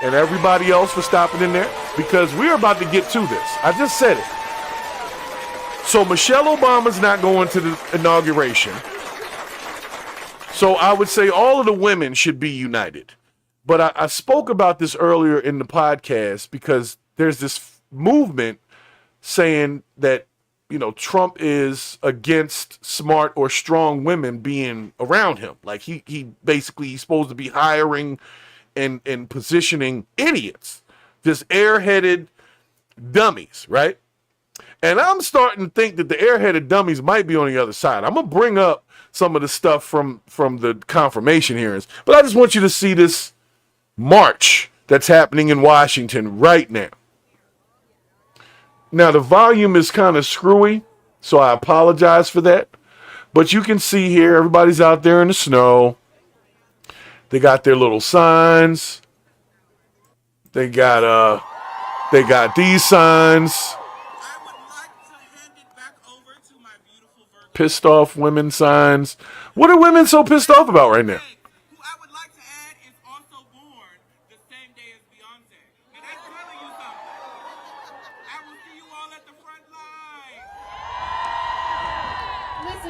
and everybody else for stopping in there, because we're about to get to this. I just said it. So Michelle Obama's not going to the inauguration. So I would say all of the women should be united. But I spoke about this earlier in the podcast because there's this movement saying that, you know, Trump is against smart or strong women being around him. Like he basically, he's supposed to be hiring and positioning idiots, just airheaded dummies, right? And I'm starting to think that the airheaded dummies might be on the other side. I'm going to bring up some of the stuff from the confirmation hearings, but I just want you to see this march that's happening in Washington right now. Now, the volume is kind of screwy, so I apologize for that. But you can see here, everybody's out there in the snow. They got their little signs. They got these signs. Pissed off women signs. What are women so pissed off about right now?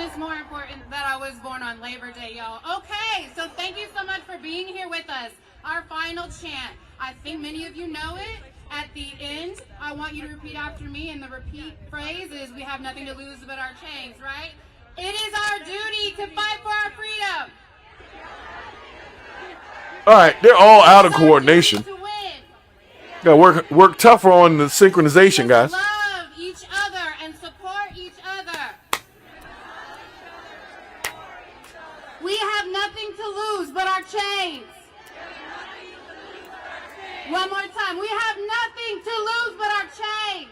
It's more important that I was born on Labor Day, y'all. Okay, so thank you so much for being here with us. Our final chant. I think many of you know it. At the end, I want you to repeat after me, and the repeat phrase is, we have nothing to lose but our chains, right? It is our duty to fight for our freedom. All right, they're all out of coordination. Got to work tougher on the synchronization, guys. Love each other and support each other. We have nothing to lose but our chains. One more time. We have nothing to lose but our chains.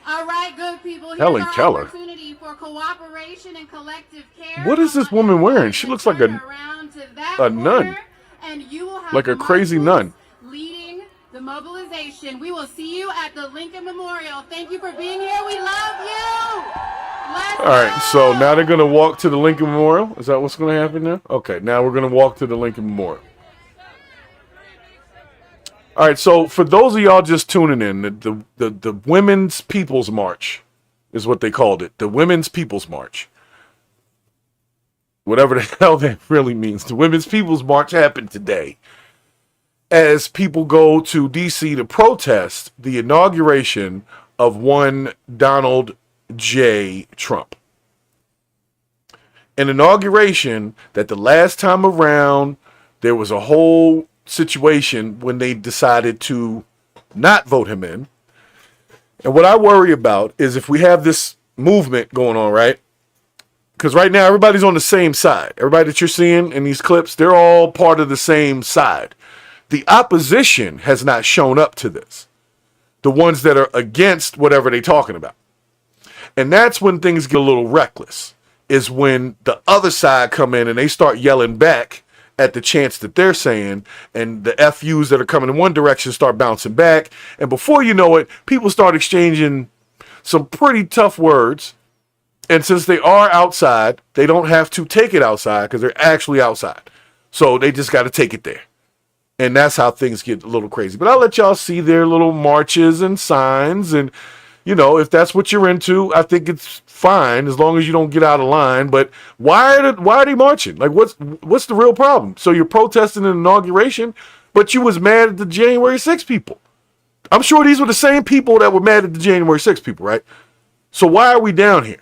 All right, good people. Here's Helen our Keller. Opportunity for cooperation and collective care. What is this woman wearing? She looks like a nun. And you will have like a crazy nun. Leading the mobilization. We will see you at the Lincoln Memorial. Thank you for being here. We love you. All right, so now they're going to walk to the Lincoln Memorial. Is that what's going to happen now? Okay, now we're going to walk to the Lincoln Memorial. All right, so for those of y'all just tuning in, the Women's People's March is what they called it. The Women's People's March. Whatever the hell that really means. The Women's People's March happened today as people go to D.C. to protest the inauguration of one Donald J. Trump. An inauguration that the last time around there was a whole situation when they decided to not vote him in. And what I worry about is if we have this movement going on, right? Because right now everybody's on the same side. Everybody that you're seeing in these clips, they're all part of the same side. The opposition has not shown up to this. The ones that are against whatever they're talking about. And that's when things get a little reckless, is when the other side come in and they start yelling back at the chants that they're saying, and the FUs that are coming in one direction start bouncing back. And before you know it, people start exchanging some pretty tough words. And since they are outside, they don't have to take it outside because they're actually outside. So they just got to take it there. And that's how things get a little crazy. But I'll let y'all see their little marches and signs. And, you know, if that's what you're into, I think it's fine as long as you don't get out of line. But why are they marching? Like, what's the real problem? So you're protesting an inauguration, but you was mad at the January 6th people. I'm sure these were the same people that were mad at the January 6th people, right? So why are we down here?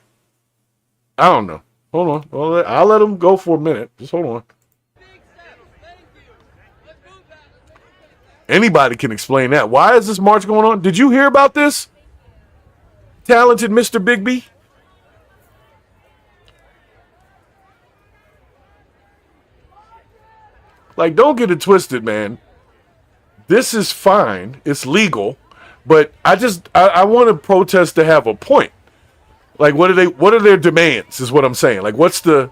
I don't know. Hold on. Well, I'll let them go for a minute. Just hold on. Anybody can explain that. Why is this march going on? Did you hear about this? Talented Mr. Bigby? Like, don't get it twisted, man. This is fine. It's legal. But I want to protest to have a point. Like, what are their demands is what I'm saying. Like, what's the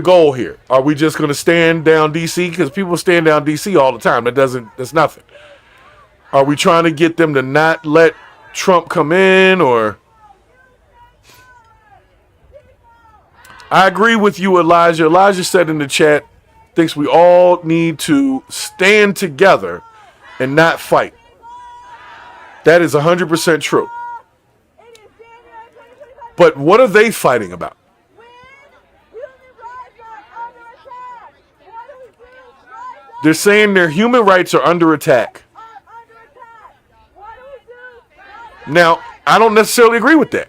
goal here? Are we just going to stand down D.C.? Because people stand down D.C. all the time. That's nothing. Are we trying to get them to not let Trump come in, or? I agree with you, Elijah. Elijah said in the chat, thinks we all need to stand together and not fight. That is 100% true. But what are they fighting about? They're saying their human rights are under attack. Now, I don't necessarily agree with that.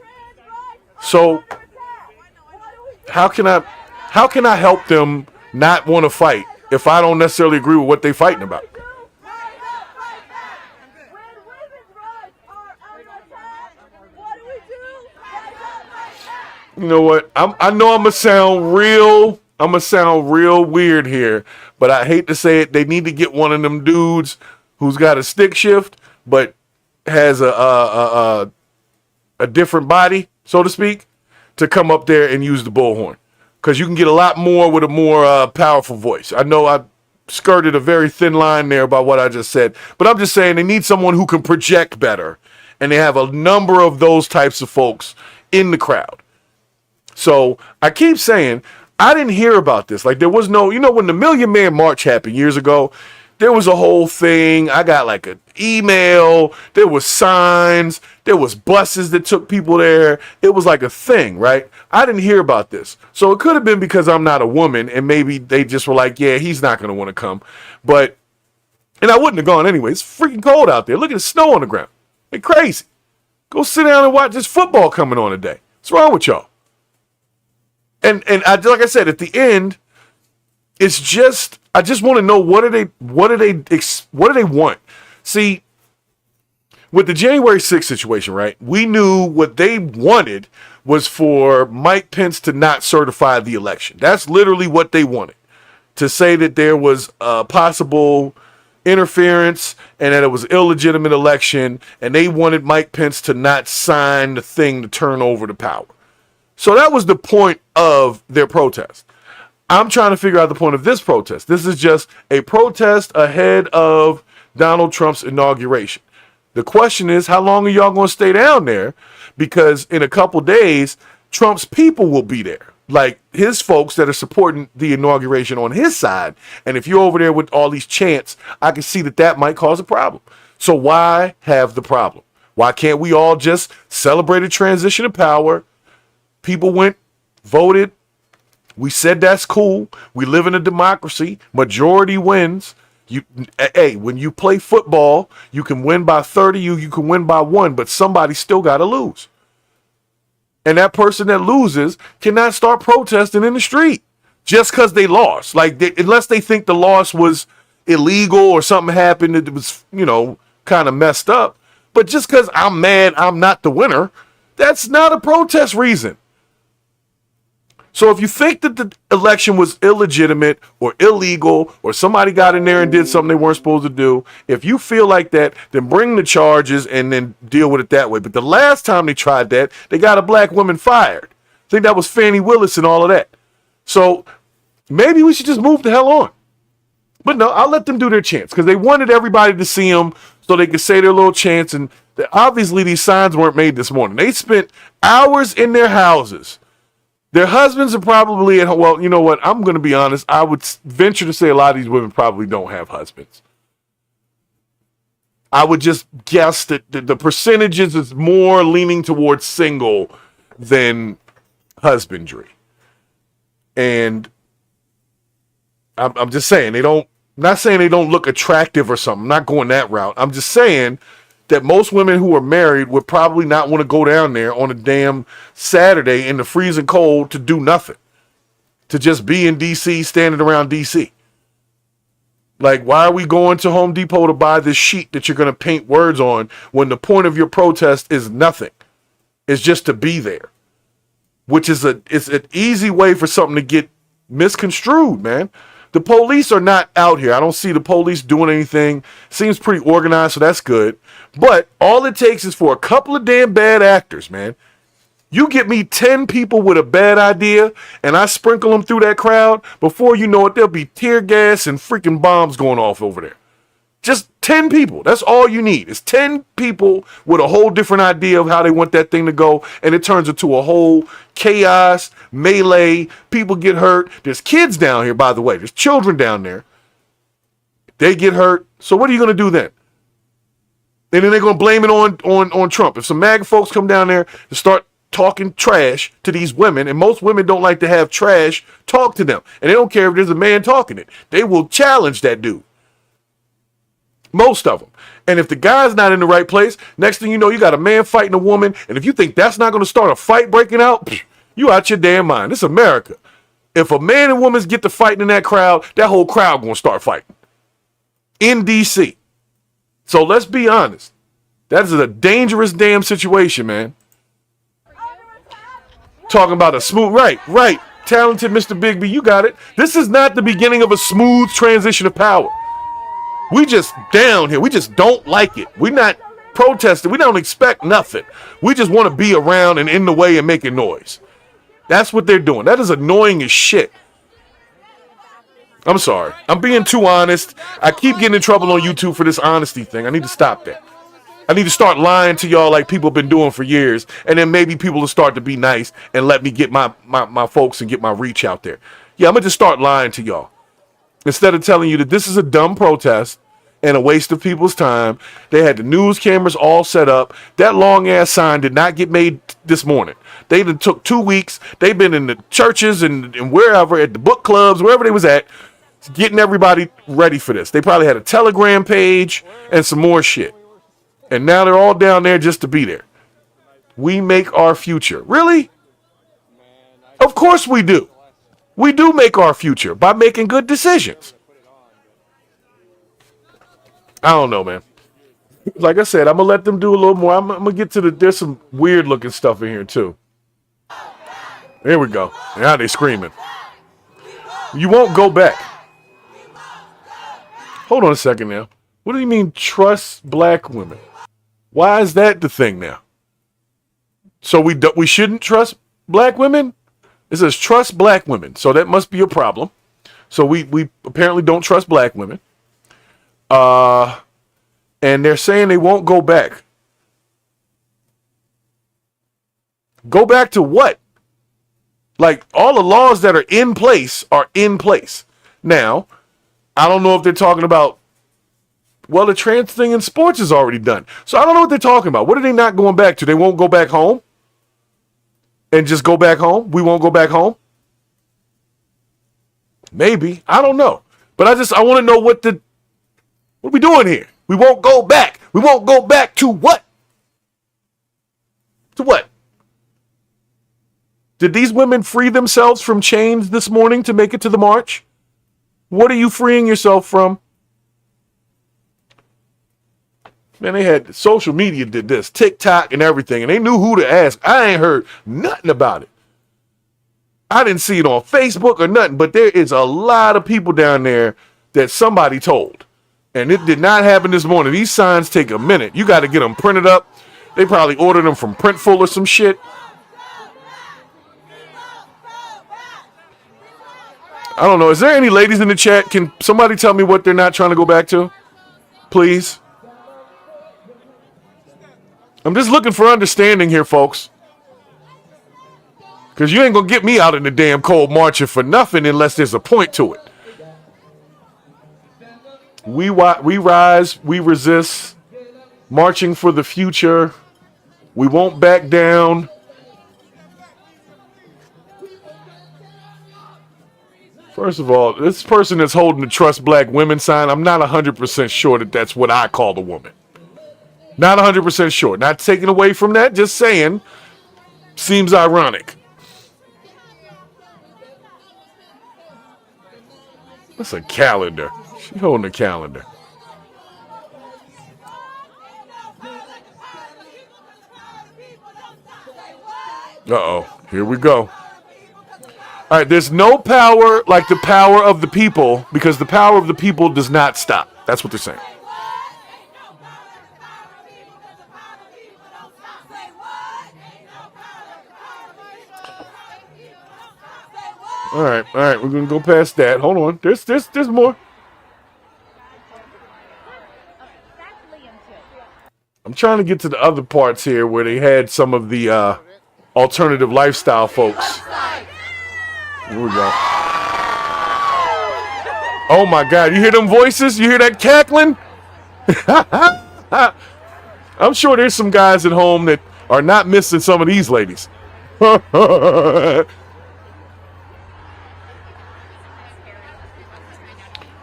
So, how can I help them not want to fight if I don't necessarily agree with what they're fighting about? You know what? I know I'm gonna sound real weird here, but I hate to say it. They need to get one of them dudes who's got a stick shift, but has a different body, so to speak, to come up there and use the bullhorn, because you can get a lot more with a more powerful voice. I know I skirted a very thin line there about what I just said, but I'm just saying they need someone who can project better, and they have a number of those types of folks in the crowd. So I keep saying, I didn't hear about this. Like, there was no, when the Million Man March happened years ago, there was a whole thing. I got like an email. There was signs. There was buses that took people there. It was like a thing, right? I didn't hear about this. So it could have been because I'm not a woman, and maybe they just were like, yeah, he's not going to want to come. And I wouldn't have gone anyway. It's freaking cold out there. Look at the snow on the ground. It's crazy. Go sit down and watch this football coming on today. What's wrong with y'all? And like I said, at the end, it's just, I just want to know what do they want? See, with the January 6th situation, right? We knew what they wanted was for Mike Pence to not certify the election. That's literally what they wanted. To say that there was possible interference and that it was illegitimate election, and they wanted Mike Pence to not sign the thing to turn over the power. So that was the point of their protest. I'm trying to figure out the point of this protest. This is just a protest ahead of Donald Trump's inauguration. The question is, how long are y'all going to stay down there? Because in a couple days, Trump's people will be there. Like his folks that are supporting the inauguration on his side. And if you're over there with all these chants, I can see that might cause a problem. So why have the problem? Why can't we all just celebrate a transition of power? People went, voted. We said that's cool. We live in a democracy. Majority wins. When you play football, you can win by 30, you can win by 1, but somebody still got to lose. And that person that loses cannot start protesting in the street just because they lost. Unless they think the loss was illegal or something happened that was, kind of messed up. But just because I'm mad I'm not the winner, that's not a protest reason. So if you think that the election was illegitimate or illegal or somebody got in there and did something they weren't supposed to do, if you feel like that, then bring the charges and then deal with it that way. But the last time they tried that, they got a black woman fired. I think that was Fannie Willis and all of that. So maybe we should just move the hell on. But no, I'll let them do their chants because they wanted everybody to see them so they could say their little chants. And obviously these signs weren't made this morning. They spent hours in their houses. Their husbands are probably at home. Well, you know what? I'm going to be honest. I would venture to say a lot of these women probably don't have husbands. I would just guess that the percentages is more leaning towards single than husbandry. And I'm just saying not saying they don't look attractive or something. I'm not going that route. I'm just saying that most women who are married would probably not want to go down there on a damn Saturday in the freezing cold to do nothing. To just be in D.C., standing around D.C. Like, why are we going to Home Depot to buy this sheet that you're going to paint words on when the point of your protest is nothing? It's just to be there. Which is it's an easy way for something to get misconstrued, man. The police are not out here. I don't see the police doing anything. Seems pretty organized, so that's good. But all it takes is for a couple of damn bad actors, man. You get me 10 people with a bad idea, and I sprinkle them through that crowd, before you know it, there'll be tear gas and freaking bombs going off over there. Just 10 people. That's all you need. It's 10 people with a whole different idea of how they want that thing to go, and it turns into a whole chaos, melee, people get hurt. There's kids down here, by the way. There's children down there. They get hurt. So what are you going to do then? And then they're going to blame it on Trump. If some MAGA folks come down there and start talking trash to these women, and most women don't like to have trash talk to them, and they don't care if there's a man talking it. They will challenge that dude. Most of them. And if the guy's not in the right place, next thing you know, you got a man fighting a woman, and if you think that's not going to start a fight breaking out, you out your damn mind. This is America. If a man and woman get to fighting in that crowd, that whole crowd going to start fighting. In D.C. So let's be honest. That is a dangerous damn situation, man. Talking about a smooth, right. Talented Mr. Bigby, you got it. This is not the beginning of a smooth transition of power. We just down here. We just don't like it. We're not protesting. We don't expect nothing. We just want to be around and in the way and making noise. That's what they're doing. That is annoying as shit. I'm sorry. I'm being too honest. I keep getting in trouble on YouTube for this honesty thing. I need to stop that. I need to start lying to y'all like people have been doing for years, and then maybe people will start to be nice and let me get my folks and get my reach out there. Yeah, I'm going to just start lying to y'all. Instead of telling you that this is a dumb protest and a waste of people's time. They had the news cameras all set up. That long-ass sign did not get made this morning. They took 2 weeks. They've been in the churches and wherever, at the book clubs, wherever they was at, getting everybody ready for this. They probably had a Telegram page and some more shit. And now they're all down there just to be there. We make our future. Really? Of course we do. We do make our future by making good decisions. I don't know, man. Like I said, I'm going to let them do a little more. I'm going to get to there's some weird looking stuff in here too. There we go. Now they screaming. You won't go back. Hold on a second now. What do you mean trust black women? Why is that the thing now? So we shouldn't trust black women? It says trust black women. So that must be a problem. So we apparently don't trust black women. And they're saying they won't go back. Go back to what? Like, all the laws that are in place are in place. Now, I don't know if they're talking about, well, the trans thing in sports is already done. So I don't know what they're talking about. What are they not going back to? They won't go back home? And just go back home? We won't go back home? Maybe. I don't know. But I want to know what are we doing here? We won't go back. We won't go back to what? To what? Did these women free themselves from chains this morning to make it to the march? What are you freeing yourself from? Man, they had social media did this, TikTok and everything, and they knew who to ask. I ain't heard nothing about it. I didn't see it on Facebook or nothing, but there is a lot of people down there that somebody told. And it did not happen this morning. These signs take a minute. You got to get them printed up. They probably ordered them from Printful or some shit. I don't know. Is there any ladies in the chat? Can somebody tell me what they're not trying to go back to? Please. I'm just looking for understanding here, folks. Because you ain't going to get me out in the damn cold marching for nothing unless there's a point to it. We rise, we resist, marching for the future. We won't back down. First of all, this person that's holding the Trust Black Women sign, I'm not 100% sure that that's what I call a woman. Not 100% sure. Not taking away from that, just saying. Seems ironic. That's a calendar. She's holding a calendar. Uh-oh. Here we go. All right, there's no power like the power of the people because the power of the people does not stop. That's what they're saying. All right, we're going to go past that. Hold on. There's more. I'm trying to get to the other parts here where they had some of the alternative lifestyle folks. Here we go. Oh my God, you hear them voices? You hear that cackling? I'm sure there's some guys at home that are not missing some of these ladies.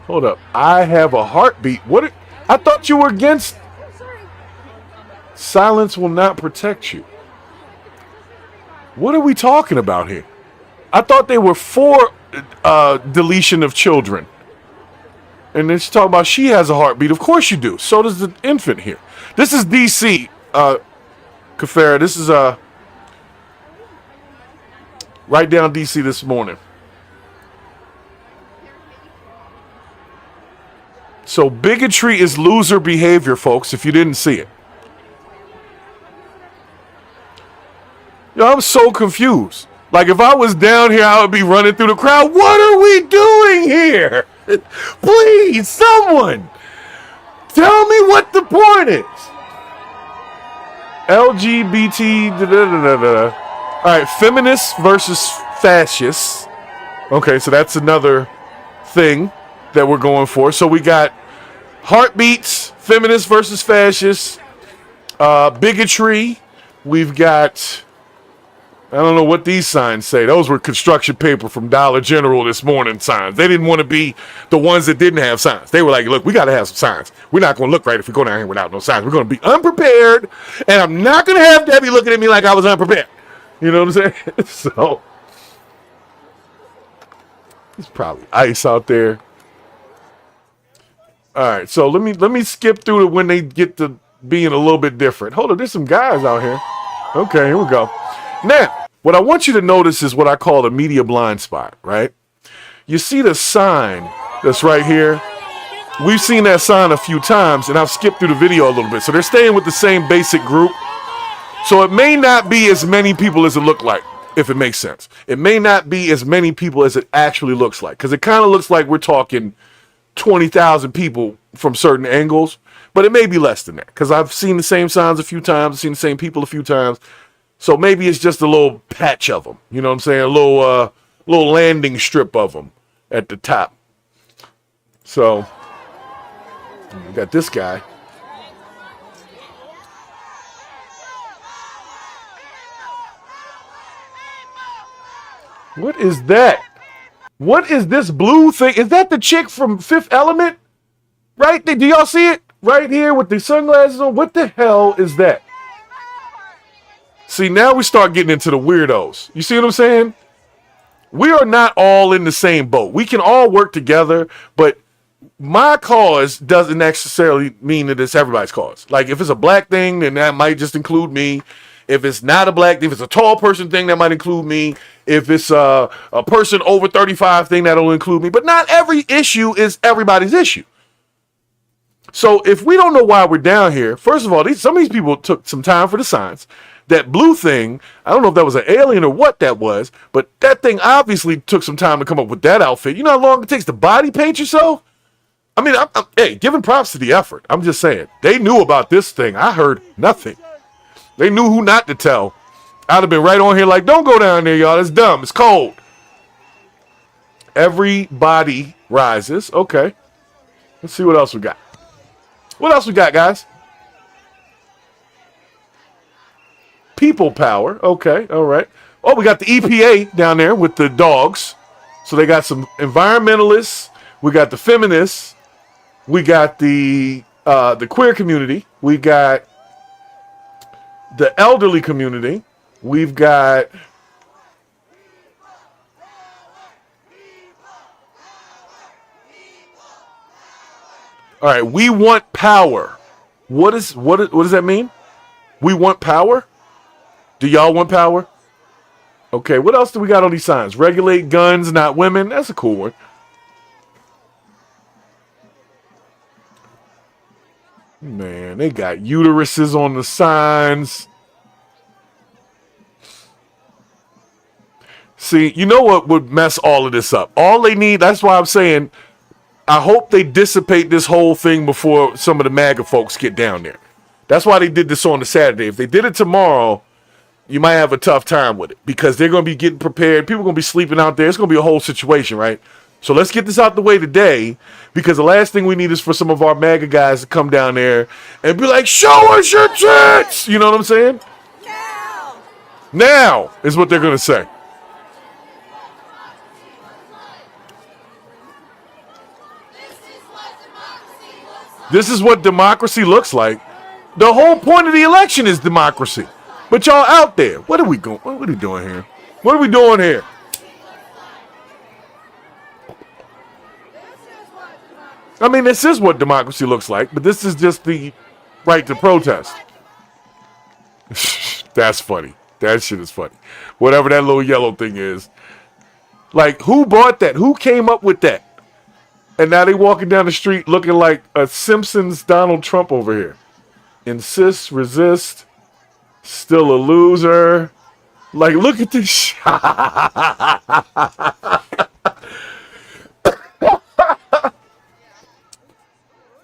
Hold up. I have a heartbeat. What? I thought you were against. Silence will not protect you. What are we talking about here? I thought they were for deletion of children. And then she's talking about she has a heartbeat. Of course you do. So does the infant here. This is D.C., Kafara. This is right down D.C. this morning. So bigotry is loser behavior, folks, if you didn't see it. Yo, I'm so confused. Like, if I was down here, I would be running through the crowd. What are we doing here? Please, someone, tell me what the point is. LGBT, All right, feminists versus fascists. Okay, so that's another thing that we're going for. So we got heartbeats, feminists versus fascists, bigotry. We've got, I don't know what these signs say. Those were construction paper from Dollar General this morning signs. They didn't want to be the ones that didn't have signs. They were like, look, we got to have some signs. We're not going to look right if we go down here without no signs. We're going to be unprepared, and I'm not going to have Debbie looking at me like I was unprepared. You know what I'm saying? So, it's probably ice out there. All right, so let me skip through it when they get to being a little bit different. Hold on, there's some guys out here. Okay, here we go. Now, what I want you to notice is what I call the media blind spot, right? You see the sign that's right here. We've seen that sign a few times, and I've skipped through the video a little bit. So they're staying with the same basic group. So it may not be as many people as it looked like, if it makes sense. It may not be as many people as it actually looks like, because it kind of looks like we're talking 20,000 people from certain angles, but it may be less than that, because I've seen the same signs a few times, I've seen the same people a few times. So maybe it's just a little patch of them. You know what I'm saying? A little landing strip of them at the top. So we got this guy. What is that? What is this blue thing? Is that the chick from Fifth Element? Right there. Do y'all see it? Right here with the sunglasses on. What the hell is that? See, now we start getting into the weirdos. You see what I'm saying? We are not all in the same boat. We can all work together, but my cause doesn't necessarily mean that it's everybody's cause. Like, if it's a black thing, then that might just include me. If it's not a black thing, if it's a tall person thing, that might include me. If it's a person over 35 thing, that'll include me. But not every issue is everybody's issue. So if we don't know why we're down here, first of all, some of these people took some time for the signs. That blue thing, I don't know if that was an alien or what that was, but that thing obviously took some time to come up with that outfit. You know how long it takes to body paint yourself? I mean, hey, giving props to the effort. I'm just saying. They knew about this thing. I heard nothing. They knew who not to tell. I'd have been right on here like, don't go down there, y'all. It's dumb. It's cold. Everybody rises. Okay. Let's see what else we got. What else we got, guys? People power. Okay. All right. Oh, we got the EPA down there with the dogs. So they got some environmentalists. We got the feminists. We got the queer community. We got the elderly community. We've got all right, we want power. What does that mean? We want power? Do y'all want power? Okay, what else do we got on these signs? Regulate guns, not women. That's a cool one. Man, they got uteruses on the signs. See, you know what would mess all of this up? All they need, that's why I'm saying, I hope they dissipate this whole thing before some of the MAGA folks get down there. That's why they did this on the Saturday. If they did it tomorrow, you might have a tough time with it because they're going to be getting prepared. People are going to be sleeping out there. It's going to be a whole situation, right? So let's get this out the way today, because the last thing we need is for some of our MAGA guys to come down there and be like, show us your tits! You know what I'm saying? Now is what they're going to say. This is what democracy looks like. The whole point of the election is democracy. But y'all out there, what are we going? What are we doing here? What are we doing here? I mean, this is what democracy looks like, but this is just the right to protest. That's funny. That shit is funny. Whatever that little yellow thing is. Like, who bought that? Who came up with that? And now they walking down the street looking like a Simpsons Donald Trump over here. Insist, resist, still a loser. Like, look at this shit.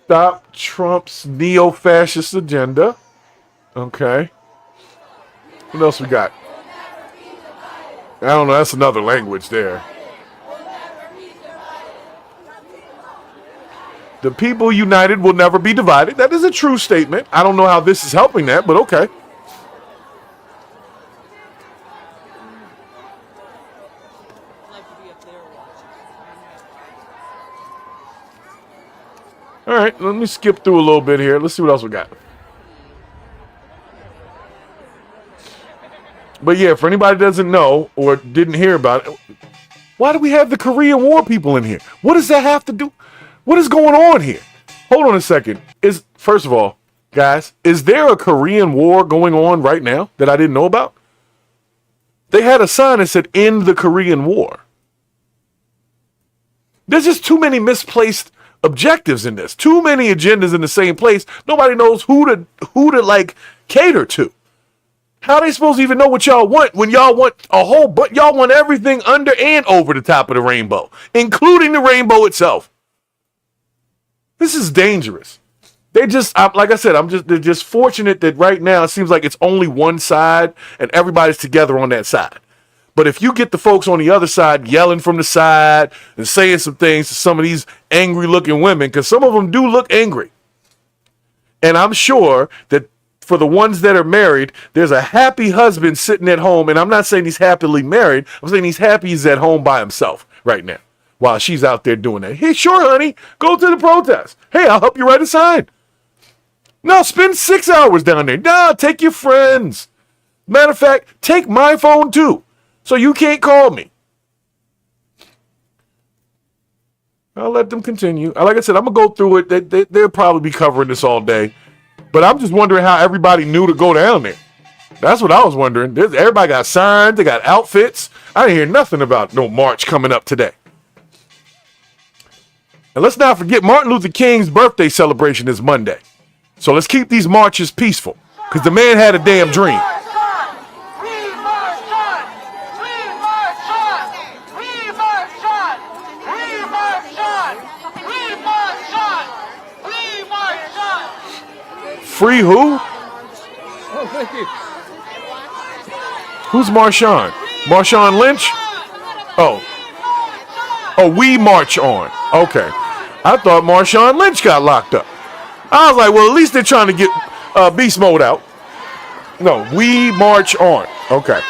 Stop Trump's neo-fascist agenda. Okay. What else we got? I don't know. That's another language there. The people united will never be divided. That is a true statement. I don't know how this is helping that, but okay. All right, let me skip through a little bit here. Let's see what else we got. But yeah, for anybody that doesn't know or didn't hear about it, why do we have the Korean War people in here? What does that have to do? What is going on here? Hold on a second. First of all, guys, is there a Korean War going on right now that I didn't know about? They had a sign that said, "End the Korean War." There's just too many misplaced objectives in this. Too many agendas in the same place. Nobody knows who to like cater to. How are they supposed to even know what y'all want when y'all want y'all want everything under and over the top of the rainbow, including the rainbow itself. This is dangerous. Like I said, they're just fortunate that right now it seems like it's only one side and everybody's together on that side. But if you get the folks on the other side yelling from the side and saying some things to some of these angry looking women, because some of them do look angry. And I'm sure that for the ones that are married, there's a happy husband sitting at home. And I'm not saying he's happily married. I'm saying he's at home by himself right now while she's out there doing that. Hey, sure, honey, go to the protest. Hey, I'll help you write a sign. No, spend 6 hours down there. No, take your friends. Matter of fact, take my phone too, so you can't call me. I'll let them continue. Like I said, I'm going to go through it. They'll probably be covering this all day. But I'm just wondering how everybody knew to go down there. That's what I was wondering. Everybody got signs. They got outfits. I didn't hear nothing about no march coming up today. And let's not forget Martin Luther King's birthday celebration is Monday. So let's keep these marches peaceful, because the man had a damn dream. Free who? Oh, thank you. Who's Marshawn? Marshawn Lynch? Oh, we march on. Okay. I thought Marshawn Lynch got locked up. I was like, well, at least they're trying to get Beast Mode out. No, we march on. Okay.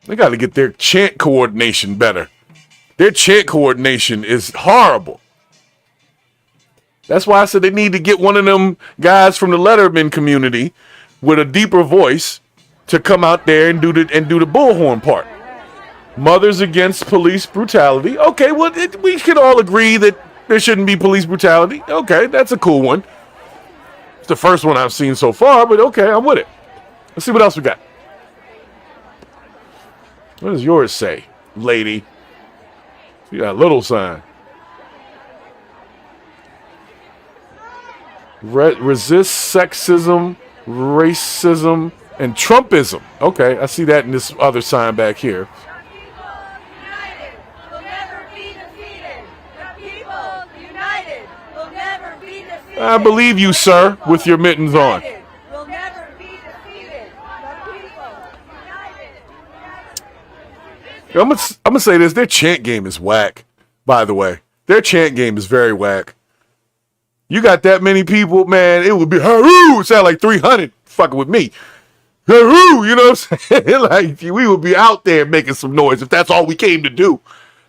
They got to get their chant coordination better. Their chant coordination is horrible. That's why I said they need to get one of them guys from the Letterman community with a deeper voice to come out there and do the bullhorn part. Mothers against police brutality. Okay, well, we can all agree that there shouldn't be police brutality. Okay, that's a cool one. It's the first one I've seen so far, but okay, I'm with it. Let's see what else we got. What does yours say, lady? You got a little sign. Resist sexism, racism, and Trumpism. Okay, I see that in this other sign back here. I believe you, sir, with your mittens on. We'll never be defeated. The people united. I'm gonna say this. Their chant game is whack, by the way. Their chant game is very whack. You got that many people, man, it would be Haru. Sound like 300 fucking with me. Haru, you know what I'm saying? Like, we would be out there making some noise if that's all we came to do.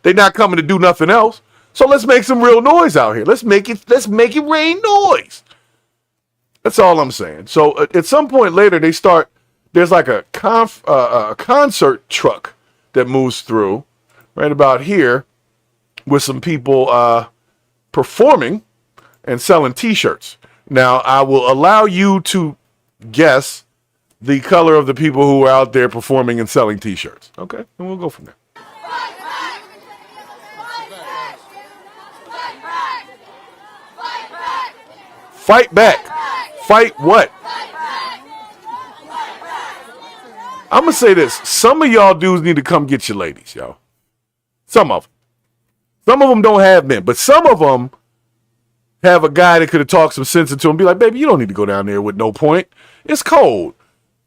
They're not coming to do nothing else. So let's make some real noise out here. Let's make it rain noise. That's all I'm saying. So at some point later, there's like a concert truck that moves through right about here with some people performing and selling t-shirts. Now, I will allow you to guess the color of the people who are out there performing and selling t-shirts. Okay, and we'll go from there. Fight back. Fight what? I'm going to say this. Some of y'all dudes need to come get your ladies, y'all. Some of them. Some of them don't have men, but some of them have a guy that could have talked some sense into him. Be like, baby, you don't need to go down there with no point. It's cold.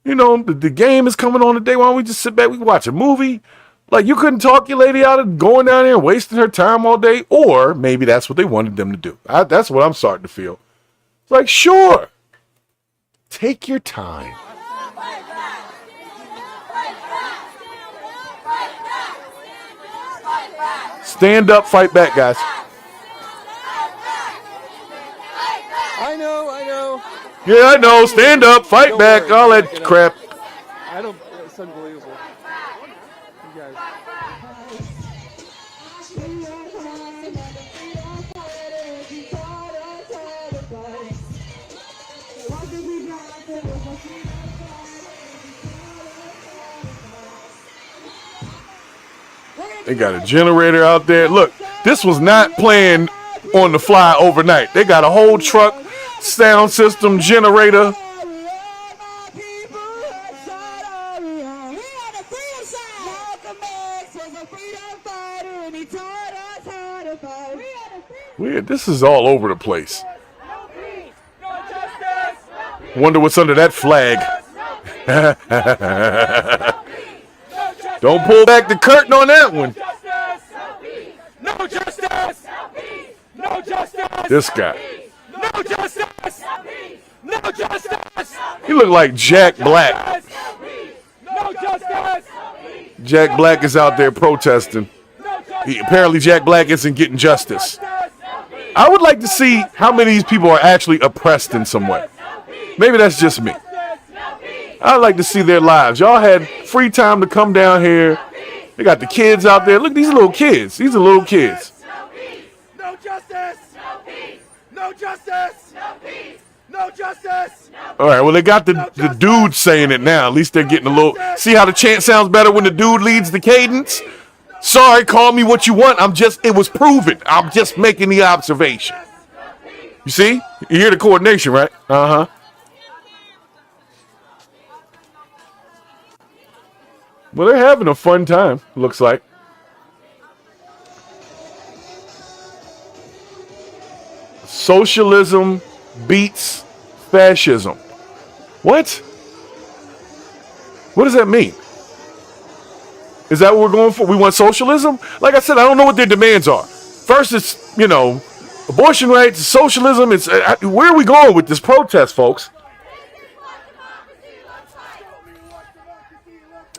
You know, the game is coming on today. Why don't we just sit back? We can watch a movie. Like, you couldn't talk your lady out of going down there and wasting her time all day. Or maybe that's what they wanted them to do. That's what I'm starting to feel. It's like, sure. Take your time. Stand up, fight back, guys. I know. Yeah, I know. Stand up, fight Don't back, worry. all that crap. I don't. It's unbelievable. You guys. They got a generator out there. Look, this was not planned on the fly overnight. They got a whole truck, sound system, generator. Weird. This is all over the place. Wonder what's under that flag. Don't pull back the curtain on that one. No justice! No justice! This guy. No justice! No justice! He looked like Jack Black. No justice! Jack Black is out there protesting. Apparently Jack Black isn't getting justice. I would like to see how many of these people are actually oppressed in some way. Maybe that's just me. I'd like to see their lives. Y'all had free time to come down here. They got the kids out there. Look, these are little kids. These are little kids. No justice! No justice! No justice! All right, well, they got the dude saying it now. At least they're getting a little... See how the chant sounds better when the dude leads the cadence? Sorry, call me what you want. It was proven. I'm just making the observation. You see? You hear the coordination, right? Uh-huh. Well, they're having a fun time, looks like. Socialism beats fascism. What? What does that mean? Is that what we're going for? We want socialism? Like I said, I don't know what their demands are. First, it's, abortion rights, socialism. It's where are we going with this protest, folks?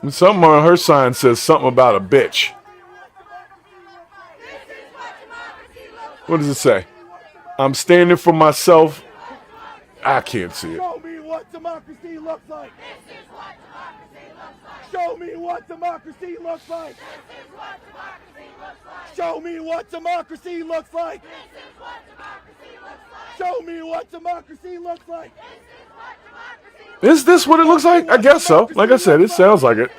And something on her sign says something about a bitch. What does it say? I'm standing for myself. I can't see it. Show me what democracy looks like. Show me what democracy looks like. Show me what democracy looks like. Show me what democracy looks like. Is this what it looks like? I guess so. Like I said, it sounds like it.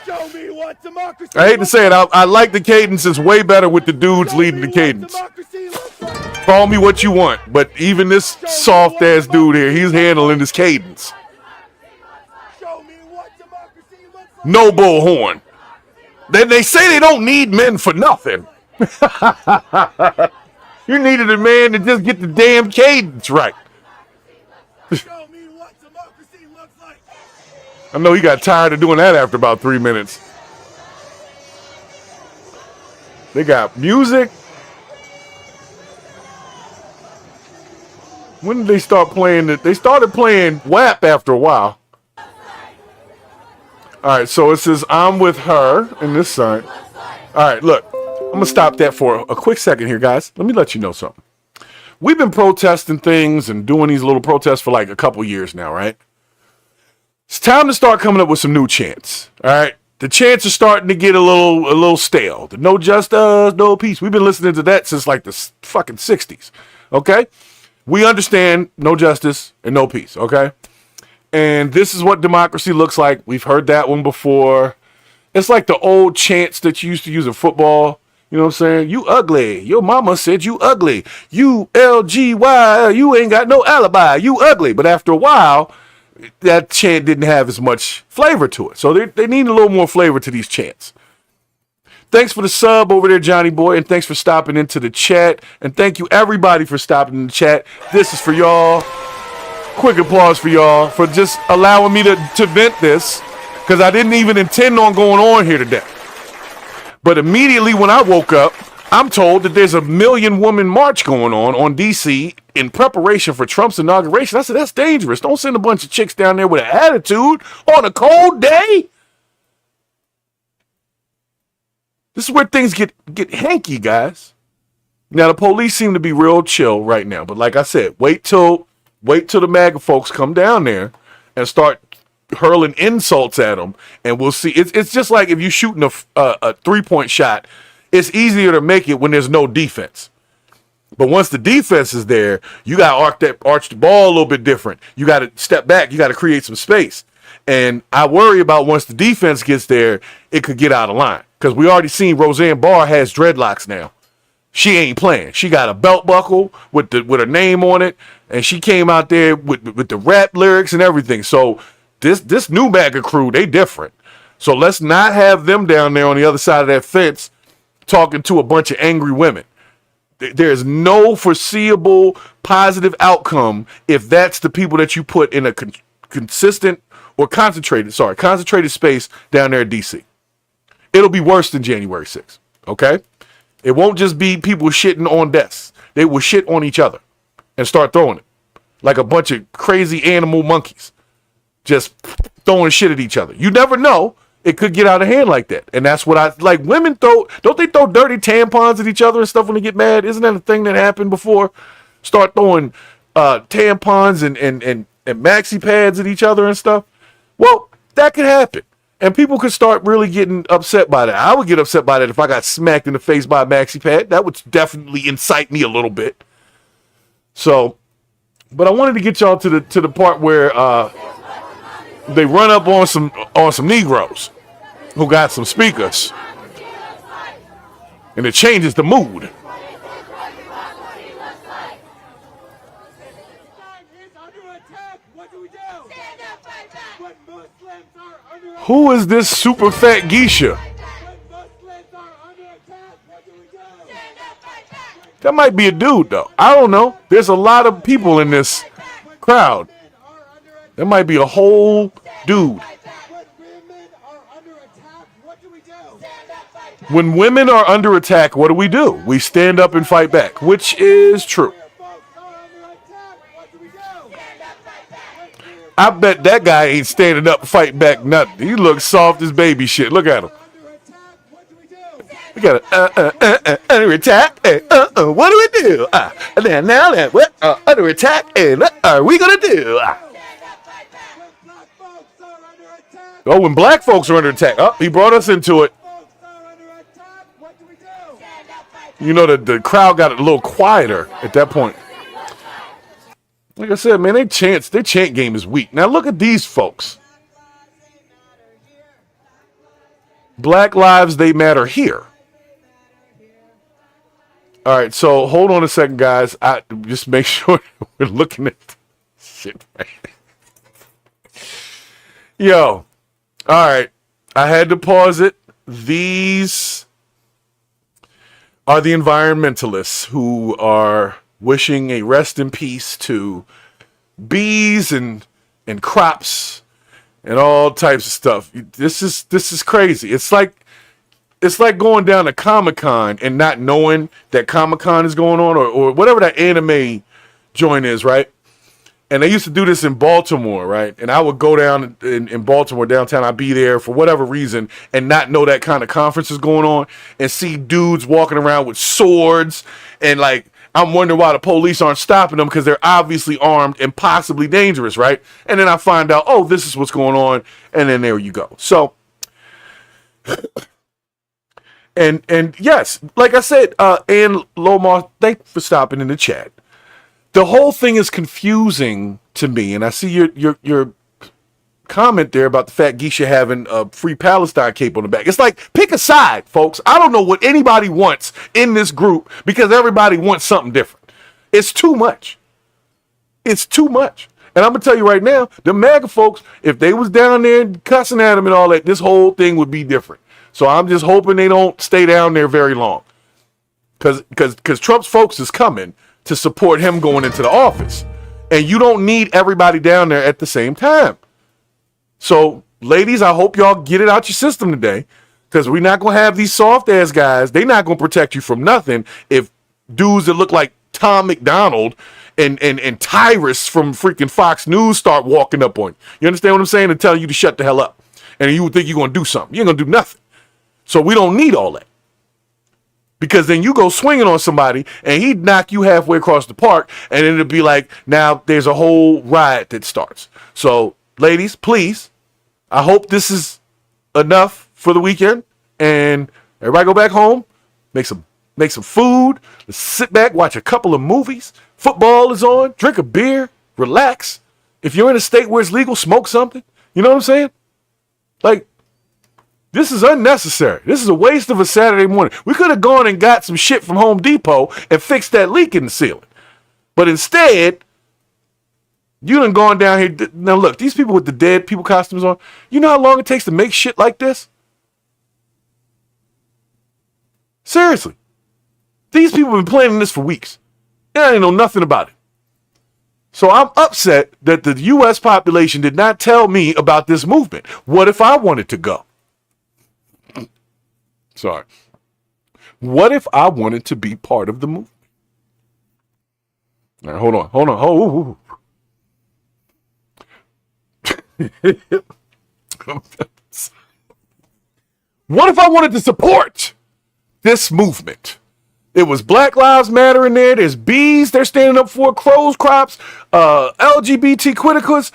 Show me what democracy. I hate to say it. I like the cadence. It's way better with the dudes leading the cadence. Call me what you want, but even this soft ass dude here, he's handling this cadence. No bullhorn. Then they say they don't need men for nothing. You needed a man to just get the damn cadence right. Show me what democracy looks like. I know he got tired of doing that after about 3 minutes. They got music. When did they start playing it? They started playing WAP after a while. All right, so it says I'm with her in this side. All right, look, I'm gonna stop that for a quick second here, guys. Let me let you know something. We've been protesting things and doing these little protests for like a couple years now, right? It's time to start coming up with some new chants. All right, the chants are starting to get a little stale. The no justice, no peace. We've been listening to that since like the fucking 60s. Okay, we understand no justice and no peace. Okay. And this is what democracy looks like. We've heard that one before. It's like the old chants that you used to use in football. You know what I'm saying? You ugly. Your mama said you ugly. You LGY. You ain't got no alibi. You ugly. But after a while, that chant didn't have as much flavor to it. So they need a little more flavor to these chants. Thanks for the sub over there, Johnny Boy. And thanks for stopping into the chat. And thank you, everybody, for stopping in the chat. This is for y'all. Quick applause for y'all for just allowing me to vent this, because I didn't even intend on going on here today. But immediately when I woke up, I'm told that there's a 1 million woman march going on DC in preparation for Trump's inauguration. I said, that's dangerous. Don't send a bunch of chicks down there with an attitude on a cold day. This is where things get hanky, guys. Now, the police seem to be real chill right now. But like I said, wait till the MAGA folks come down there and start hurling insults at them, and we'll see. It's just like if you're shooting a 3-point shot, it's easier to make it when there's no defense. But once the defense is there, you got to arch the ball a little bit different. You got to step back. You got to create some space. And I worry about once the defense gets there, it could get out of line. Because we already seen Roseanne Barr has dreadlocks now. She ain't playing. She got a belt buckle with her name on it, and she came out there with the rap lyrics and everything. So this new MAGA crew, they different. So let's not have them down there on the other side of that fence talking to a bunch of angry women. There's no foreseeable positive outcome if that's the people that you put in a consistent or concentrated space down there in DC. It'll be worse than January 6th. Okay. It won't just be people shitting on desks. They will shit on each other and start throwing it like a bunch of crazy animal monkeys, just throwing shit at each other. You never know. It could get out of hand like that. And that's what I like. Women don't they throw dirty tampons at each other and stuff when they get mad? Isn't that a thing that happened before? Start throwing tampons and maxi pads at each other and stuff. Well, that could happen. And people could start really getting upset by that. I would get upset by that if I got smacked in the face by a maxi pad. That would definitely incite me a little bit. So, but I wanted to get y'all to the part where they run up on some Negroes who got some speakers, and it changes the mood. Who is this super fat geisha? That might be a dude, though. I don't know. There's a lot of people in this crowd. There might be a whole dude. When women are under attack, what do? We stand up and fight back, which is true. I bet that guy ain't standing up fighting back nothing. He looks soft as baby shit. Look at him. We got under attack. What do we do? Now that we're under attack, what are we gonna do? Oh, when black folks are under attack. Oh, he brought us into it. You know that the crowd got a little quieter at that point. Like I said, man, their chant game is weak. Now look at these folks. Black lives, they matter here. All right, so hold on a second, guys. I just make sure we're looking at shit right. Yo, all right. I had to pause it. These are the environmentalists who are wishing a rest in peace to bees and crops and all types of stuff. This is crazy. It's like going down to Comic-Con and not knowing that Comic-Con is going on, or whatever that anime joint is, right? And they used to do this in Baltimore, right? And I would go down in Baltimore, downtown. I'd be there for whatever reason and not know that kind of conference is going on and see dudes walking around with swords. And, like, I'm wondering why the police aren't stopping them because they're obviously armed and possibly dangerous, right? And then I find out, oh, this is what's going on. And then there you go. So, and yes, like I said, Ann Lomar, thanks for stopping in the chat. The whole thing is confusing to me, and I see your comment there about the fact Geisha having a Free Palestine cape on the back. It's like, pick a side, folks. I don't know what anybody wants in this group because everybody wants something different. It's too much. It's too much. And I'm going to tell you right now, the MAGA folks, if they was down there cussing at them and all that, this whole thing would be different. So I'm just hoping they don't stay down there very long. Because Trump's folks is coming to support him going into the office. And you don't need everybody down there at the same time. So, ladies, I hope y'all get it out your system today. Because we're not going to have these soft-ass guys. They're not going to protect you from nothing if dudes that look like Tom McDonald and Tyrus from freaking Fox News start walking up on you. You understand what I'm saying? And telling you to shut the hell up. And you would think you're going to do something. You ain't going to do nothing. So we don't need all that. Because then you go swinging on somebody and he'd knock you halfway across the park and then it'll be like, now there's a whole riot that starts. So, ladies, please, I hope this is enough for the weekend and everybody go back home, make some food, let's sit back, watch a couple of movies. Football is on, drink a beer, relax. If you're in a state where it's legal, smoke something. You know what I'm saying? Like, this is unnecessary. This is a waste of a Saturday morning. We could have gone and got some shit from Home Depot and fixed that leak in the ceiling. But instead, you done gone down here. Now look, these people with the dead people costumes on, you know how long it takes to make shit like this? Seriously. These people have been planning this for weeks. And I didn't know nothing about it. So I'm upset that the U.S. population did not tell me about this movement. What if I wanted to go? Sorry. What if I wanted to be part of the movement? Now, hold on. Oh. What if I wanted to support this movement? It was Black Lives Matter in there. There's bees they're standing up for, crows, crops, LGBT criticals.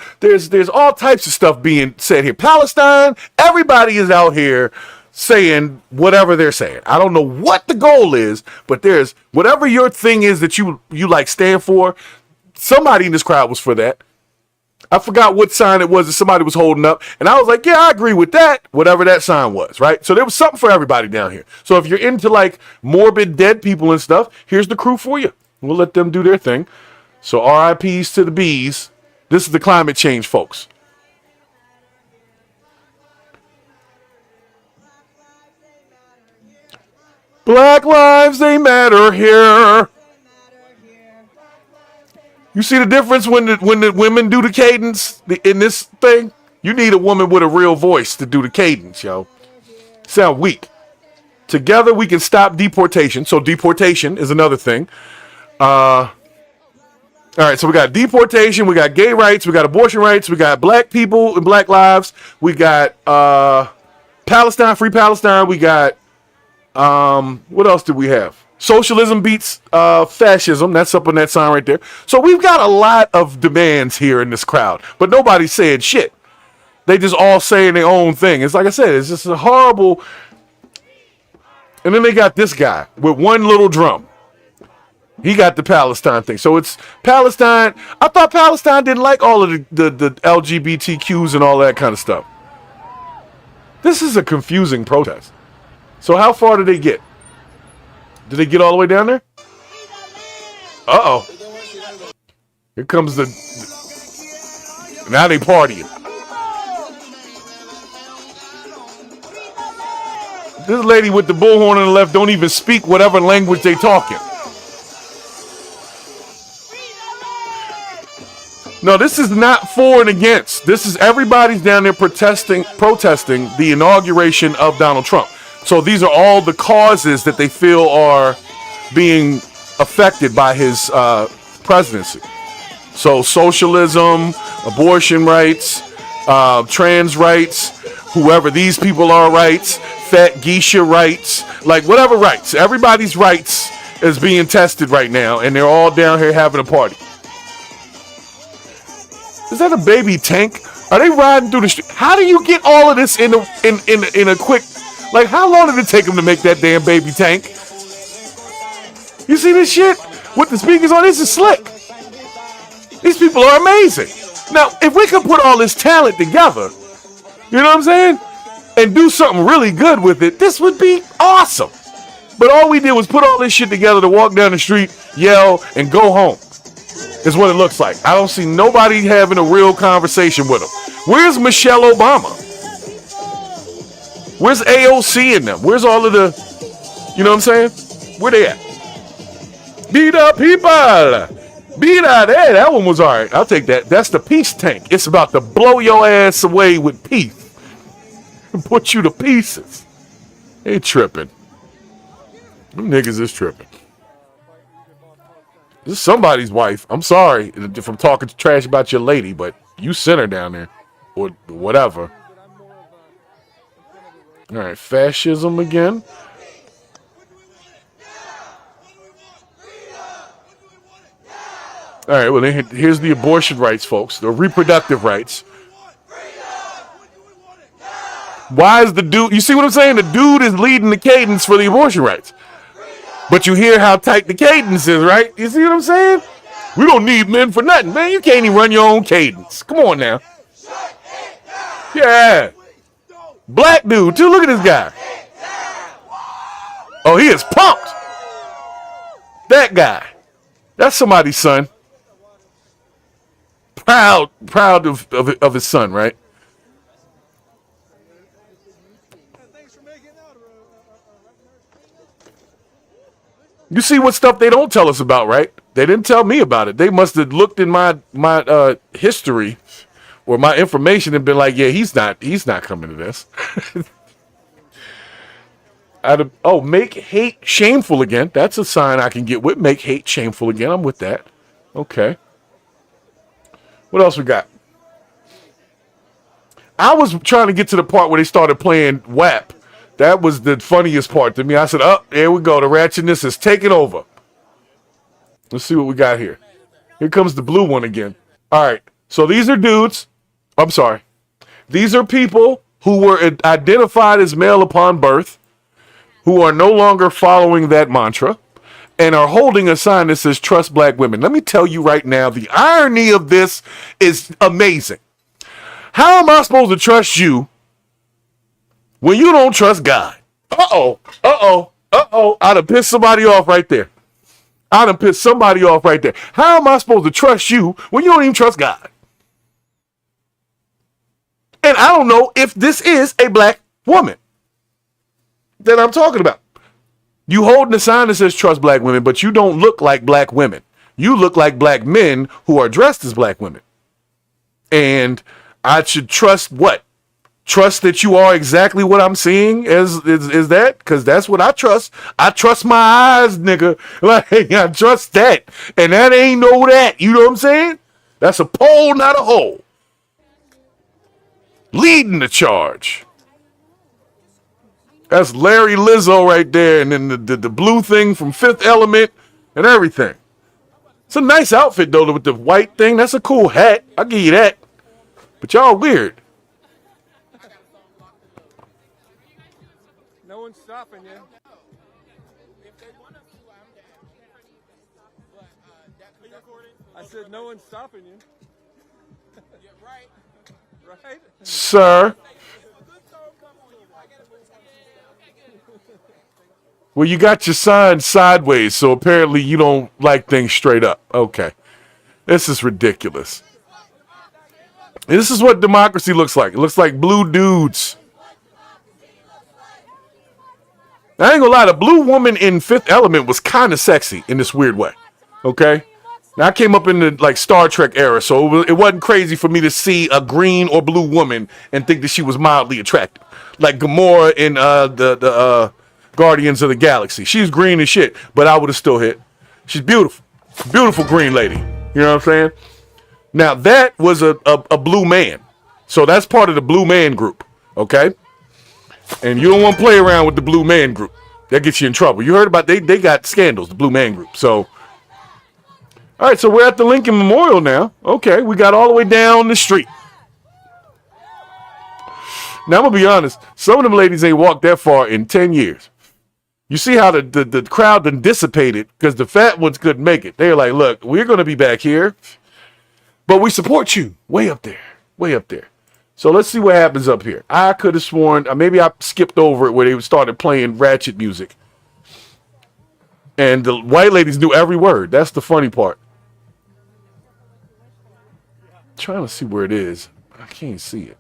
There's all types of stuff being said here. Palestine, everybody is out here saying whatever they're saying. I don't know what the goal is, but there's whatever your thing is that you like stand for. Somebody in this crowd was for that. I forgot what sign it was that somebody was holding up, and I was like, yeah, I agree with that, whatever that sign was, right? So there was something for everybody down here. So if you're into like morbid dead people and stuff, here's the crew for you. We'll let them do their thing. So RIPs to the bees. This is the climate change, folks. Black lives, they matter here. You see the difference when the women do the cadence in this thing? You need a woman with a real voice to do the cadence, yo. Sound weak. Together we can stop deportation. So deportation is another thing. All right, so we got deportation, we got gay rights, we got abortion rights, we got black people and black lives, we got Palestine, Free Palestine, we got what else do we have? Socialism beats fascism. That's up on that sign right there. So we've got a lot of demands here in this crowd, but nobody's saying shit. They just all saying their own thing. It's like I said, it's just a horrible. And then they got this guy with one little drum. He got the Palestine thing. So it's Palestine. I thought Palestine didn't like all of the LGBTQs and all that kind of stuff. This is a confusing protest. So how far did they get? Did they get all the way down there? Uh-oh. Here comes the... Now they partying. This lady with the bullhorn on the left don't even speak whatever language they talking. No, this is not for and against. This is everybody's down there protesting the inauguration of Donald Trump. So these are all the causes that they feel are being affected by his presidency. So socialism, abortion rights, trans rights, whoever these people are rights, fat geisha rights, like whatever rights. Everybody's rights is being tested right now, and they're all down here having a party. Is that a baby tank? Are they riding through the street? How do you get all of this in a quick? Like, how long did it take them to make that damn baby tank? You see this shit with the speakers on? This is slick. These people are amazing. Now, if we could put all this talent together, you know what I'm saying, and do something really good with it, this would be awesome. But all we did was put all this shit together to walk down the street, yell, and go home. Is what it looks like. I don't see nobody having a real conversation with them. Where's Michelle Obama? Where's AOC in them? Where's all of the, you know what I'm saying? Where they at? Beat up people. Beat out. Hey, that one was all right. I'll take that. That's the peace tank. It's about to blow your ass away with peace. And put you to pieces. They tripping. Them niggas is tripping. This is somebody's wife. I'm sorry if I'm talking trash about your lady, but you sent her down there. Or whatever. All right, fascism again. All right, well, here's the abortion rights, folks. The reproductive rights. Why is the dude... You see what I'm saying? The dude is leading the cadence for the abortion rights. But you hear how tight the cadence is, right? You see what I'm saying? We don't need men for nothing, man. You can't even run your own cadence. Come on now. Yeah. Black dude, too. Look at this guy. Oh, he is pumped. That guy. That's somebody's son. Proud of his son, right? You see what stuff they don't tell us about, right? They didn't tell me about it. They must have looked in my history or my information and been like, yeah, he's not coming to this. Make hate shameful again. That's a sign I can get with. Make hate shameful again. I'm with that. Okay. What else we got? I was trying to get to the part where they started playing WAP. That was the funniest part to me. I said, oh, there we go. The ratchetness is taking over. Let's see what we got here. Here comes the blue one again. All right. So these are dudes. I'm sorry. These are people who were identified as male upon birth, who are no longer following that mantra, and are holding a sign that says trust black women. Let me tell you right now, the irony of this is amazing. How am I supposed to trust you when you don't trust God? Uh-oh. I done pissed somebody off right there. How am I supposed to trust you when you don't even trust God? And I don't know if this is a black woman that I'm talking about. You holding a sign that says trust black women, but you don't look like black women. You look like black men who are dressed as black women. And I should trust what? Trust that you are exactly what I'm seeing is that? Because that's what I trust. I trust my eyes, nigga. Like, I trust that. And that ain't no that. You know what I'm saying? That's a pole, not a hole. Leading the charge. That's Larry Lizzo right there. And then the blue thing from Fifth Element and everything. It's a nice outfit, though, with the white thing. That's a cool hat. I'll give you that. But y'all weird. No one's stopping you. I said no one's stopping you. Right? Sir. Well, you got your sign sideways, so apparently you don't like things straight up. Okay. This is ridiculous. This is what democracy looks like. It looks like blue dudes. I ain't gonna lie, the blue woman in Fifth Element was kind of sexy in this weird way. Okay? Now I came up in the like Star Trek era, so it wasn't crazy for me to see a green or blue woman and think that she was mildly attractive. Like Gamora in the Guardians of the Galaxy. She's green as shit, but I would have still hit. She's beautiful. Beautiful green lady. You know what I'm saying? Now that was a blue man. So that's part of the blue man group. Okay? And you don't want to play around with the blue man group. That gets you in trouble. You heard about they got scandals, the blue man group. So all right, so we're at the Lincoln Memorial now. Okay, we got all the way down the street. Now, I'm going to be honest. Some of them ladies ain't walked that far in 10 years. You see how the crowd done dissipated because the fat ones couldn't make it. They're like, look, we're going to be back here, but we support you way up there, way up there. So let's see what happens up here. I could have sworn, maybe I skipped over it where they started playing ratchet music. And the white ladies knew every word. That's the funny part. I'm trying to see where it is. I can't see it.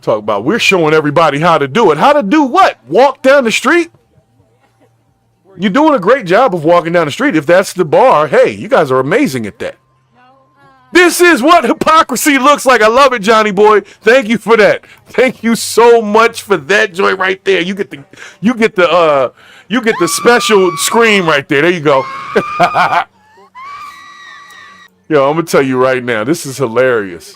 Talk about we're showing everybody how to do it. How to do what? Walk down the street? You're doing a great job of walking down the street. If that's the bar, hey, you guys are amazing at that. This is what hypocrisy looks like. I love it, Johnny boy. Thank you for that. Thank you so much for that joint right there. You get the special scream right there. There you go. Yo, I'm gonna tell you right now, this is hilarious.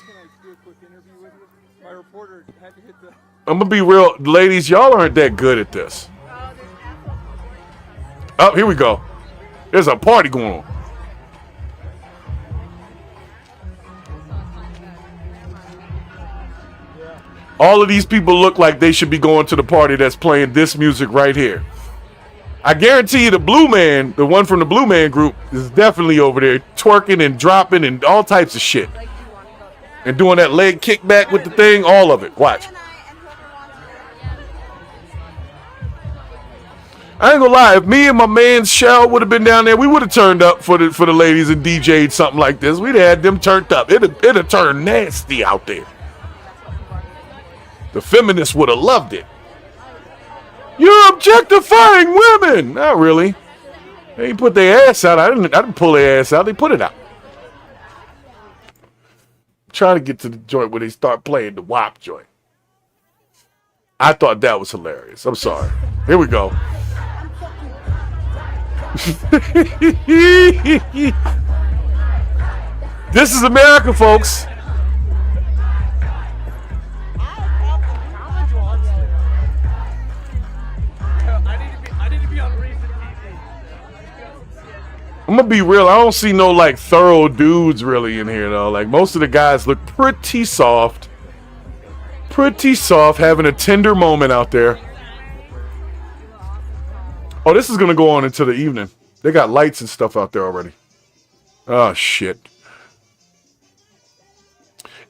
I'm gonna be real, ladies. Y'all aren't that good at this. Oh, here we go. There's a party going on. All of these people look like they should be going to the party that's playing this music right here. I guarantee you the blue man, the one from the blue man group, is definitely over there twerking and dropping and all types of shit. And doing that leg kickback with the thing, all of it. Watch. I ain't gonna lie, if me and my man Shell would have been down there, we would have turned up for the ladies and DJ'd something like this. We'd have had them turned up. It'd have turned nasty out there. The feminists would have loved it. You're objectifying women. Not really. They ain't put their ass out. I didn't pull their ass out. They put it out. Trying to get to the joint where they start playing the WAP joint. I thought that was hilarious. I'm sorry. Here we go. This is America, folks. I'm gonna be real. I don't see no like thorough dudes really in here though. Like most of the guys look pretty soft, having a tender moment out there. Oh, this is gonna go on into the evening. They got lights and stuff out there already. Oh shit.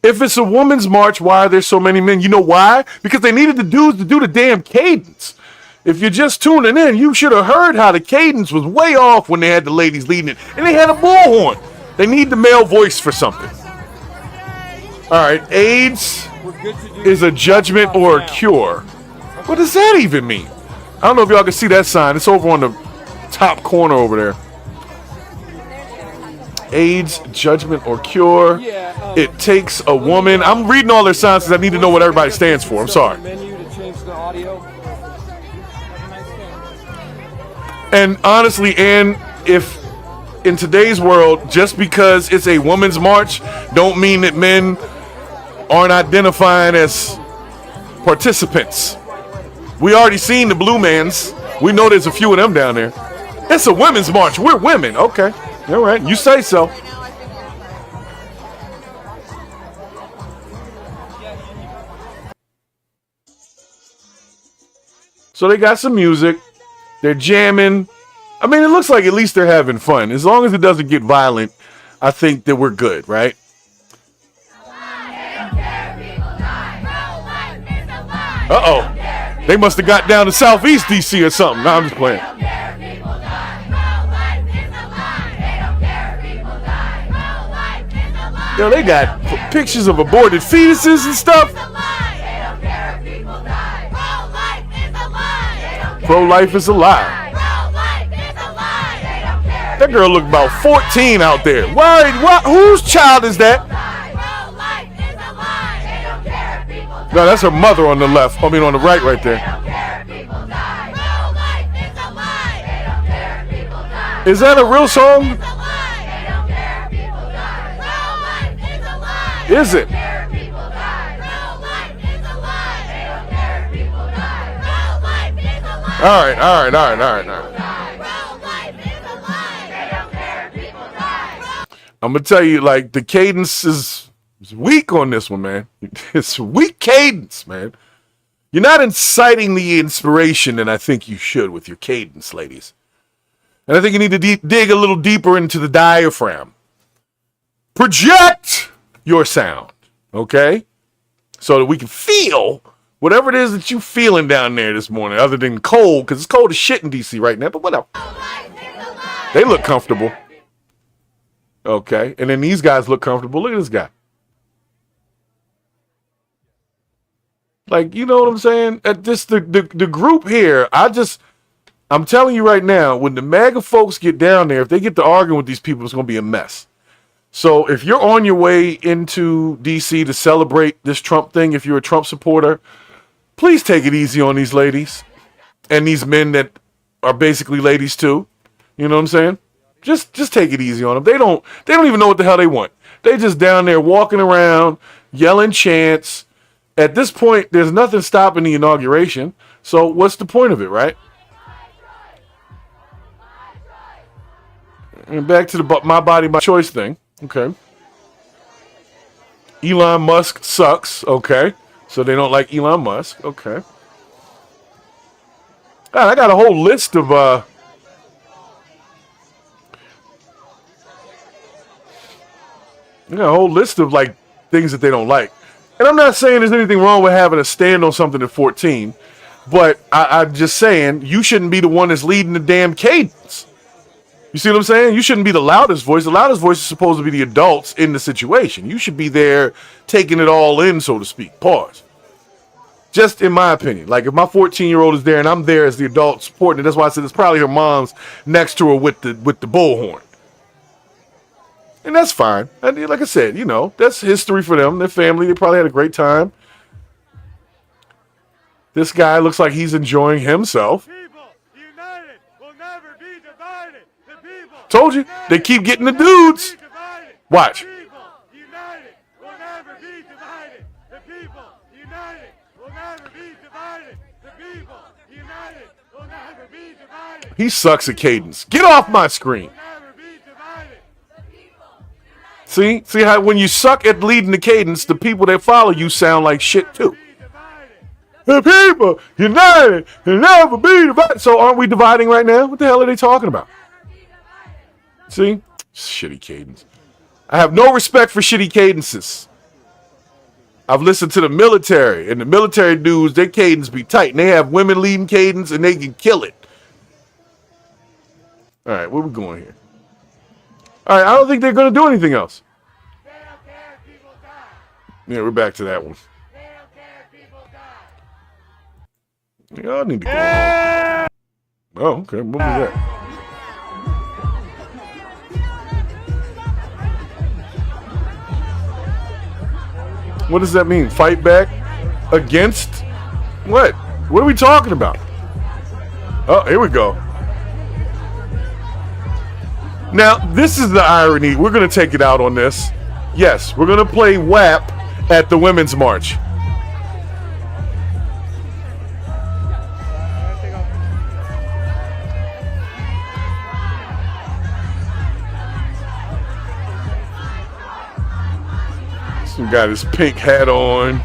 If it's a woman's march, why are there so many men? You know why? Because they needed the dudes to do the damn cadence. If you're just tuning in, you should have heard how the cadence was way off when they had the ladies leading it. And they had a bullhorn. They need the male voice for something. All right, AIDS is a judgment or a cure. What does that even mean? I don't know if y'all can see that sign. It's over on the top corner over there. AIDS, judgment or cure. It takes a woman. I'm reading all their signs because I need to know what everybody stands for. I'm sorry. And honestly, Ann, if in today's world, just because it's a woman's march, don't mean that men aren't identifying as participants. We already seen the blue mans. We know there's a few of them down there. It's a women's march. We're women. Okay. All right. You say so. So they got some music. They're jamming. I mean, it looks like at least they're having fun. As long as it doesn't get violent, I think that we're good, right? Uh-oh. They must have got down to Southeast DC or something. No, I'm just playing. Yo, they got pictures of aborted fetuses and stuff. pro-life is a lie. That girl looked about 14 out there. What? Whose child is that? No, that's her mother on the left. I mean, on the right there. Is that a real song? Is it? All right. I'm gonna tell you, like, the cadence is weak on this one, man. It's weak cadence, man. You're not inciting the inspiration that I think you should with your cadence, ladies. And I think you need to dig a little deeper into the diaphragm. Project your sound, okay? So that we can feel whatever it is that you feeling down there this morning, other than cold, because it's cold as shit in D.C. right now, but whatever. They look comfortable. Okay, and then these guys look comfortable. Look at this guy. Like, you know what I'm saying? At this the group here, I'm telling you right now, when the MAGA folks get down there, if they get to arguing with these people, it's gonna be a mess. So if you're on your way into DC to celebrate this Trump thing, if you're a Trump supporter, please take it easy on these ladies and these men that are basically ladies too. You know what I'm saying? Just take it easy on them. They don't even know what the hell they want. They just down there walking around, yelling chants. At this point, there's nothing stopping the inauguration. So what's the point of it, right? And back to the my body, my choice thing. Okay. Elon Musk sucks. Okay. So they don't like Elon Musk. Okay. God, I got a whole list of like things that they don't like. And I'm not saying there's anything wrong with having a stand on something at 14, but I'm just saying you shouldn't be the one that's leading the damn cadence. You see what I'm saying? You shouldn't be the loudest voice. The loudest voice is supposed to be the adults in the situation. You should be there taking it all in, so to speak. Pause. Just in my opinion. Like, if my 14-year-old is there and I'm there as the adult supporting it, that's why I said it's probably her mom's next to her with the bullhorn. And that's fine. And like I said, you know, that's history for them, their family. They probably had a great time. This guy looks like he's enjoying himself. United will never be divided. The people Told you, they keep getting the dudes. Watch. united will never be divided. The people united will never be divided. The people united will never be divided. He sucks at cadence. Get off my screen. Never be divided. See how when you suck at leading the cadence, the people that follow you sound like shit too. The people united will never be divided. So aren't we dividing right now? What the hell are they talking about? See? Shitty cadence. I have no respect for shitty cadences. I've listened to the military, and the military dudes, their cadence be tight, and they have women leading cadence, and they can kill it. All right, where we going here? All right, I don't think they're going to do anything else. Yeah, we're back to that one. Y'all need to go home. Oh, okay. What was that? What does that mean? Fight back against what? What are we talking about? Oh, here we go. Now, this is the irony. We're going to take it out on this. Yes, we're going to play WAP at the Women's March. Some got his pink hat on.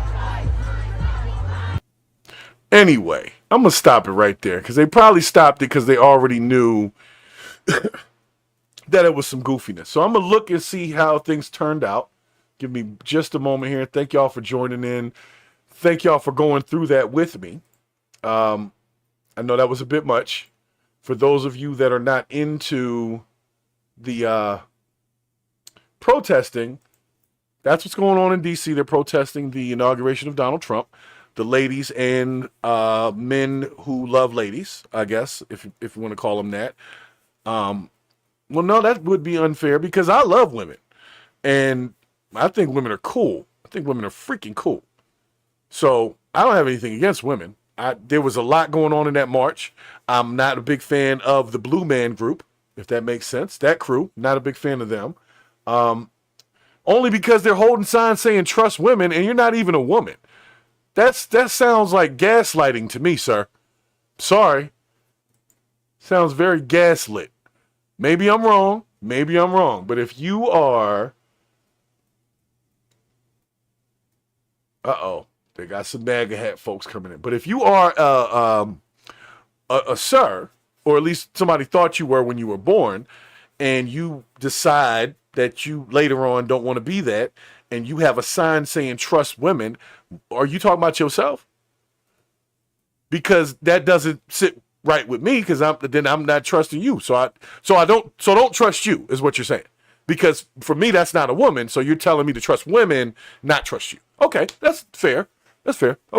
Anyway, I'm going to stop it right there because they probably stopped it because they already knew that it was some goofiness. So I'm going to look and see how things turned out. Give me just a moment here. Thank y'all for joining in. Thank y'all for going through that with me. I know that was a bit much. For those of you that are not into the protesting, that's what's going on in D.C. They're protesting the inauguration of Donald Trump. the ladies and men who love ladies, I guess, if you want to call them that. Well, no, that would be unfair because I love women. And I think women are cool. I think women are freaking cool. So I don't have anything against women. There was a lot going on in that march. I'm not a big fan of the Blue Man Group, if that makes sense. That crew, not a big fan of them. Only because they're holding signs saying trust women and you're not even a woman. That sounds like gaslighting to me, sir. Sorry. Sounds very gaslit. Maybe I'm wrong. But if you are... Uh-oh. They got some MAGA hat folks coming in. But if you are a sir, or at least somebody thought you were when you were born, and you decide that you later on don't want to be that, and you have a sign saying trust women, are you talking about yourself? Because that doesn't sit right with me, because I'm not trusting you. So don't trust you, is what you're saying. Because for me, that's not a woman. So you're telling me to trust women, not trust you. Okay, that's fair. That's fair.